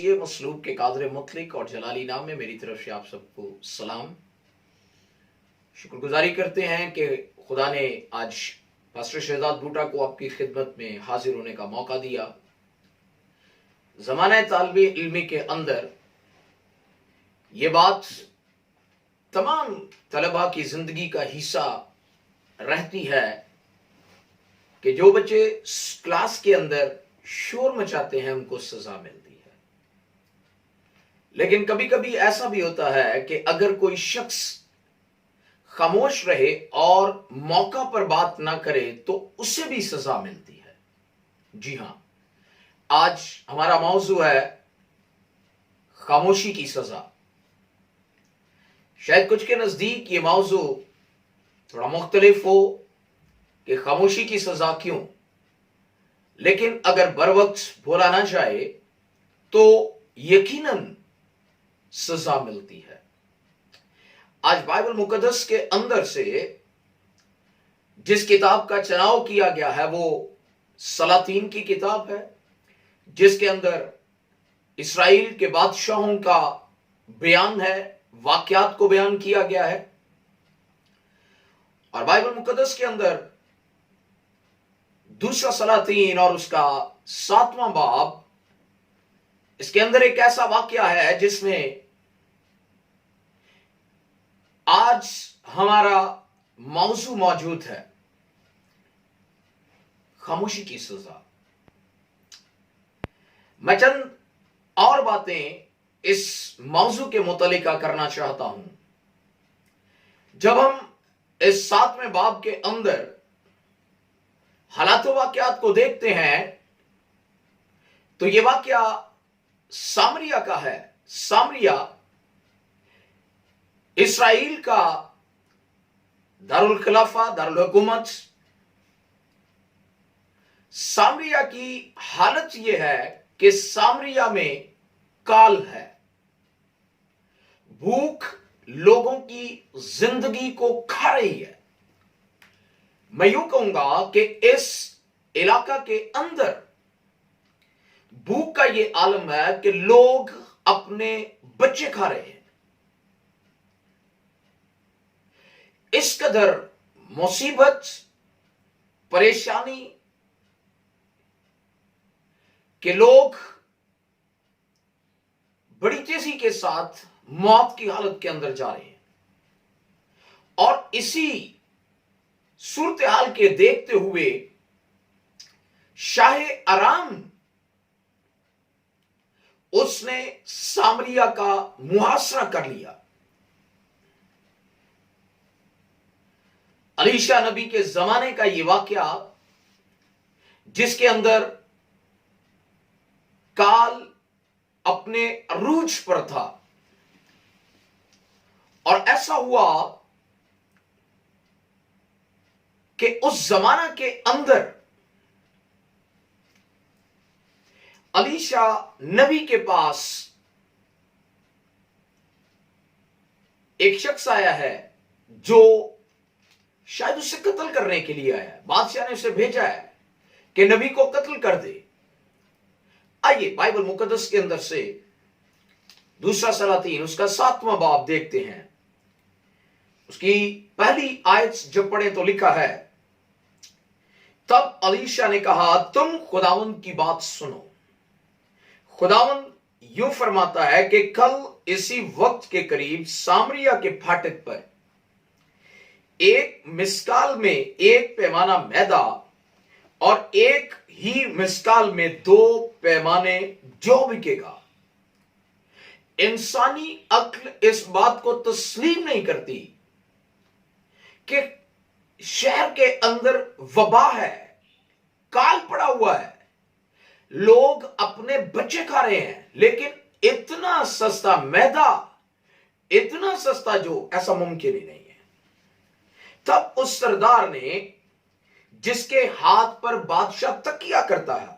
کیجئے مصلوب کے قادر مطلق اور جلالی نام میں میری طرف سے آپ سب کو سلام۔ شکر گزاری کرتے ہیں کہ خدا نے آج پاسٹر شہزاد بوٹا کو آپ کی خدمت میں حاضر ہونے کا موقع دیا۔ زمانہ طالب علمی کے اندر یہ بات تمام طلباء کی زندگی کا حصہ رہتی ہے کہ جو بچے کلاس کے اندر شور مچاتے ہیں ان کو سزا ملتی ہے، لیکن کبھی کبھی ایسا بھی ہوتا ہے کہ اگر کوئی شخص خاموش رہے اور موقع پر بات نہ کرے تو اسے بھی سزا ملتی ہے۔ جی ہاں، آج ہمارا موضوع ہے خاموشی کی سزا۔ شاید کچھ کے نزدیک یہ موضوع تھوڑا مختلف ہو کہ خاموشی کی سزا کیوں، لیکن اگر بروقت بولا نہ جائے تو یقیناً سزا ملتی ہے۔ آج بائبل مقدس کے اندر سے جس کتاب کا چناؤ کیا گیا ہے وہ سلاطین کی کتاب ہے، جس کے اندر اسرائیل کے بادشاہوں کا بیان ہے، واقعات کو بیان کیا گیا ہے۔ اور بائبل مقدس کے اندر دوسرا سلاطین اور اس کا 7واں باب، اس کے اندر ایک ایسا واقعہ ہے جس میں آج ہمارا موضوع موجود ہے، خاموشی کی سزا۔ میں چند اور باتیں اس موضوع کے متعلقہ کرنا چاہتا ہوں۔ جب ہم اس 7ویں باب کے اندر حالات و واقعات کو دیکھتے ہیں تو یہ واقعہ سامریہ کا ہے۔ سامریہ اسرائیل کا دارالخلافہ، دارالحکومت۔ سامریہ کی حالت یہ ہے کہ سامریہ میں کال ہے، بھوک لوگوں کی زندگی کو کھا رہی ہے۔ میں یوں کہوں گا کہ اس علاقہ کے اندر بھوک کا یہ عالم ہے کہ لوگ اپنے بچے کھا رہے ہیں۔ اس قدر مصیبت، پریشانی کہ لوگ بڑی تیزی کے ساتھ موت کی حالت کے اندر جا رہے ہیں۔ اور اسی صورتحال کے دیکھتے ہوئے شاہ ارام اس نے سامریہ کا محاصرہ کر لیا۔ الیشا نبی کے زمانے کا یہ واقعہ جس کے اندر کال اپنے عروج پر تھا، اور ایسا ہوا کہ اس زمانہ کے اندر الیشا نبی کے پاس ایک شخص آیا ہے جو شاید اسے قتل کرنے کے لیے آیا ہے۔ بادشاہ نے اسے بھیجا ہے کہ نبی کو قتل کر دے۔ آئیے بائبل مقدس کے اندر سے دوسرا سلاطین اس کا 7واں باب دیکھتے ہیں۔ اس کی پہلی آیت جب پڑھیں تو لکھا ہے، تب الیشا نے کہا تم خداوند کی بات سنو۔ خداوند یوں فرماتا ہے کہ کل اسی وقت کے قریب سامریہ کے پھاٹک پر ایک مسکال میں ایک پیمانہ میدا اور ایک ہی مسکال میں 2 پیمانے جو بکے گا۔ انسانی عقل اس بات کو تسلیم نہیں کرتی کہ شہر کے اندر وبا ہے، کال پڑا ہوا ہے، لوگ اپنے بچے کھا رہے ہیں، لیکن اتنا سستا میدا، اتنا سستا جو ایسا ممکن ہی نہیں ہے۔ تب اس سردار نے جس کے ہاتھ پر بادشاہ تکیہ کرتا ہے،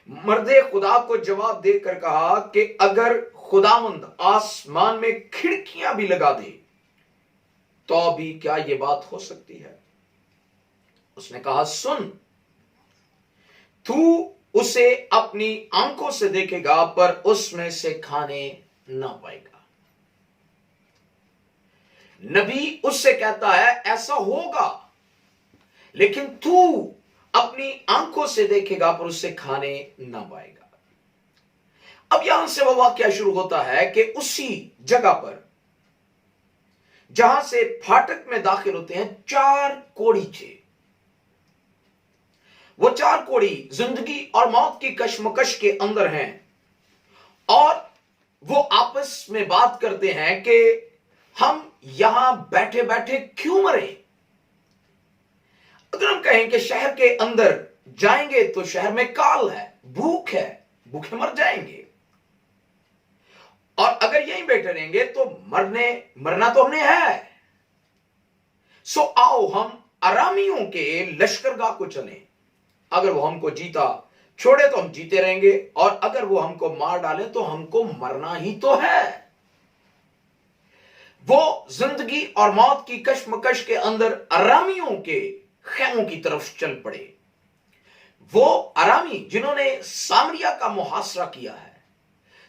مرد خدا کو جواب دے کر کہا کہ اگر خداوند آسمان میں کھڑکیاں بھی لگا دے تو بھی کیا یہ بات ہو سکتی ہے؟ اس نے کہا سن، تو उसे अपनी आंखों से देखेगा पर उसमें से खाने ना पाएगा। नबी उससे कहता है ऐसा होगा, लेकिन तू अपनी आंखों से देखेगा पर उससे खाने ना पाएगा। अब यहां से वह वाक्य शुरू होता है कि उसी जगह पर जहां से फाटक में दाखिल होते हैं 4 कोढ़ी थे। वो 4 कोढ़ी जिंदगी और मौत की कशमकश के अंदर हैं और वो आपस में बात करते हैं कि हम यहां बैठे बैठे क्यों मरे। अगर हम कहें कि शहर के अंदर जाएंगे तो शहर में काल है, भूख है, भूखे मर जाएंगे, और अगर यहीं बैठे रहेंगे तो मरना तो हमने है। सो आओ हम अरामियों के लश्करगाह को चलें। अगर वो हमको जीता छोड़े तो हम जीते रहेंगे, और अगर वो हमको मार डाले तो हमको मरना ही तो है। वो जिंदगी और मौत की कशमकश के अंदर अरामियों के खैमों की तरफ चल पड़े। वो अरामी जिन्होंने सामरिया का मुहासरा किया है,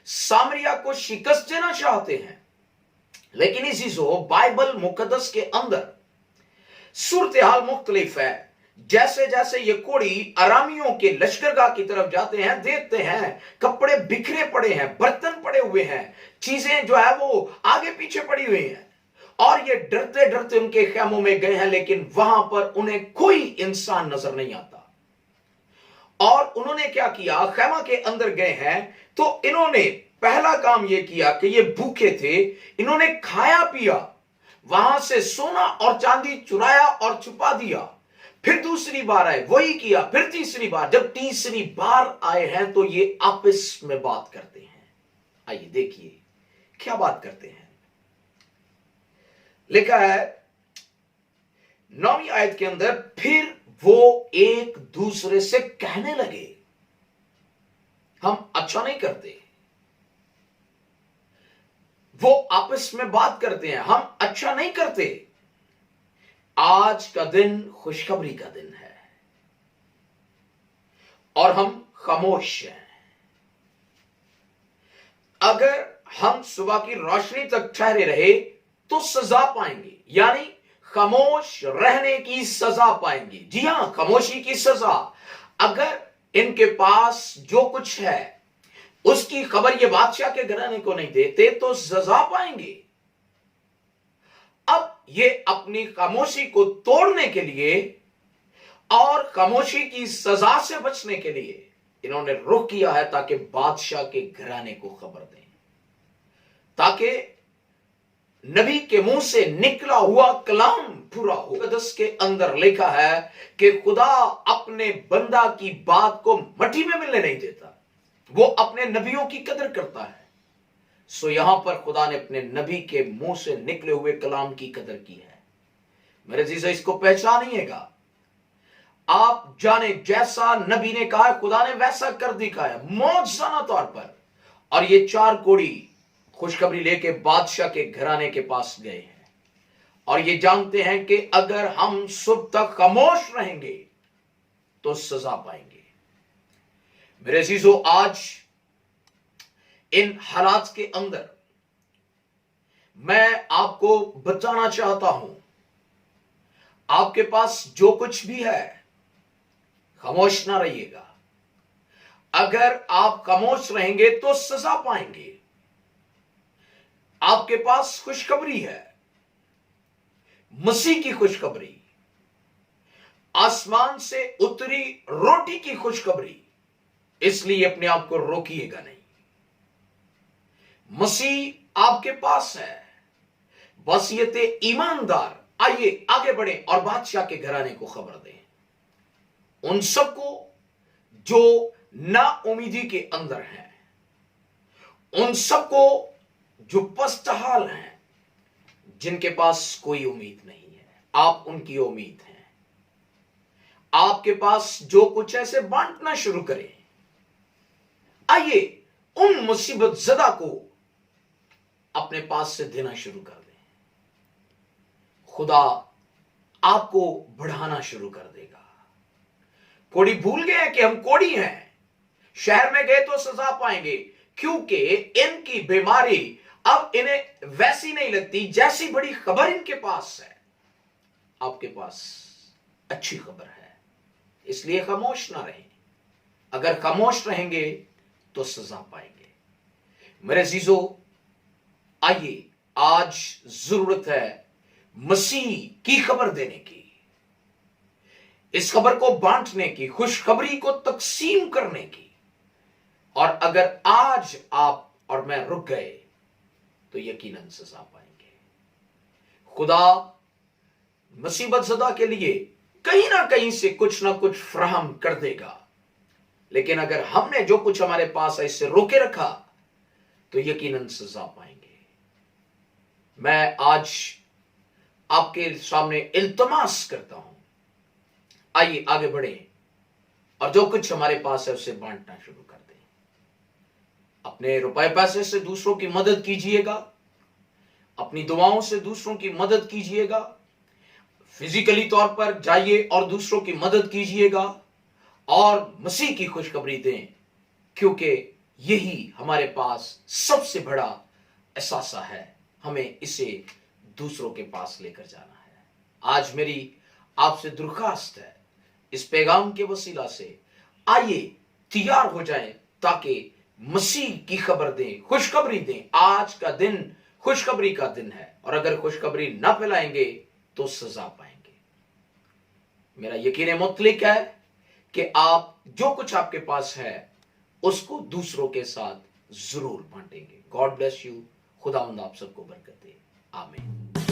सामरिया को शिकस्त देना चाहते हैं, लेकिन इसी से बाइबल मुकद्दस के अंदर सूरत हाल मुख्तलिफ है। जैसे जैसे ये कोढ़ी अरामियों के लश्करगाह की तरफ जाते हैं, देखते हैं कपड़े बिखरे पड़े हैं, बर्तन पड़े हुए हैं, चीजें जो है वो आगे पीछे पड़ी हुई हैं, और ये डरते डरते उनके खैमों में गए हैं, लेकिन वहां पर उन्हें कोई इंसान नजर नहीं आता। और उन्होंने क्या किया, खैमा के अंदर गए हैं तो इन्होंने पहला काम यह किया कि ये भूखे थे, इन्होंने खाया पिया, वहां से सोना और चांदी चुराया और छुपा दिया। फिर दूसरी बार आए, वही किया, फिर तीसरी बार। जब तीसरी बार आए हैं तो ये आपस में बात करते हैं। आइए देखिए क्या बात करते हैं। लिखा है 9वीं आयत के अंदर, फिर वो एक दूसरे से कहने लगे, हम अच्छा नहीं करते। वो आपस में बात करते हैं, हम अच्छा नहीं करते। आज का दिन खुशखबरी का दिन है और हम खामोश हैं। अगर हम सुबह की रोशनी तक ठहरे रहे तो सजा पाएंगे, यानी खामोश रहने की सजा पाएंगे। जी हां, खामोशी की सजा। अगर इनके पास जो कुछ है उसकी खबर ये बादशाह के घराने को नहीं देते तो सजा पाएंगे। अब ये अपनी खामोशी को तोड़ने के लिए और खामोशी की सजा से बचने के लिए इन्होंने रुख किया है ताकि बादशाह के घराने को खबर दें, ताकि नबी के मुंह से निकला हुआ कलाम पूरा हो। मुकद्दस के अंदर लिखा है कि खुदा अपने बंदा की बात को मट्टी में मिलने नहीं देता, वो अपने नबियों की कदर करता है। सो यहां पर खुदा ने अपने नबी के मुंह से निकले हुए कलाम की कदर की है। मेरे जीजा, इसको पहचानिएगा। आप जाने जैसा नबी ने कहा है, खुदा ने वैसा कर दिखाया मौजज़ाना तौर पर। और ये 4 कोढ़ी खुशखबरी लेके बादशाह के घराने के पास गए हैं और ये जानते हैं कि अगर हम सुबह तक खामोश रहेंगे तो सजा पाएंगे। मेरे अजीजों, आज इन हालात के अंदर मैं आपको बताना चाहता हूं, आपके पास जो कुछ भी है खामोश ना रहिएगा। अगर आप खामोश रहेंगे तो सजा पाएंगे। आपके पास खुशखबरी है, मसीह की खुशखबरी, आसमान से उतरी रोटी की खुशखबरी। इसलिए अपने आप को रोकिएगा नहीं। मसीह आपके पास है, वसीयत ईमानदार। आइए आगे बढ़े और बादशाह के घराने को खबर दें। उन सबको जो ना उम्मीदी के अंदर हैं, उन सबको जो पस्तहाल हैं, जिनके पास कोई उम्मीद नहीं है, आप उनकी उम्मीद हैं। आपके पास जो कुछ ऐसे बांटना शुरू करें। आइए उन मुसीबत ज़दा को अपने पास से देना शुरू कर दें। खुदा आपको बढ़ाना शुरू कर देगा। कोढ़ी भूल गए कि हम कोढ़ी हैं, शहर में गए तो सजा पाएंगे, क्योंकि इनकी बीमारी अब इन्हें वैसी नहीं लगती जैसी बड़ी खबर इनके पास है। आपके पास अच्छी खबर है, इसलिए खामोश ना रहें। अगर खामोश रहेंगे तो सजा पाएंगे। मेरे अजीजों, आइए, आज जरूरत है मसीह की खबर देने की, इस खबर को बांटने की, खुशखबरी को तकसीम करने की। और अगर आज आप और मैं रुक गए तो यकीनन सजा पाएंगे। खुदा मुसीबत ज़दा के लिए कहीं ना कहीं से कुछ ना कुछ फराहम कर देगा, लेकिन अगर हमने जो कुछ हमारे पास है इससे रोके रखा तो यकीनन सजा पाएंगे। मैं आज आपके सामने इल्तमास करता हूं, आइए आगे बढ़े और जो कुछ हमारे पास है उसे बांटना शुरू कर दें। अपने रुपए पैसे से दूसरों की मदद कीजिएगा, अपनी दुआओं से दूसरों की मदद कीजिएगा, फिजिकली तौर पर जाइए और दूसरों की मदद कीजिएगा और मसीह की खुशखबरी दें, क्योंकि यही हमारे पास सबसे बड़ा एहसासा है। हमें इसे दूसरों के पास लेकर जाना है। आज मेरी आपसे दरख्वास्त है, इस पैगाम के वसीला से आइए तैयार हो जाएं ताकि मसीह की खबर दें, खुशखबरी दें। आज का दिन खुशखबरी का दिन है और अगर खुशखबरी ना फैलाएंगे तो सजा पाएंगे। मेरा यकीन मुतलिक है कि आप जो कुछ आपके पास है उसको दूसरों के साथ जरूर बांटेंगे। God bless you. खुदावंद आप सबको बरकत दे। आमीन।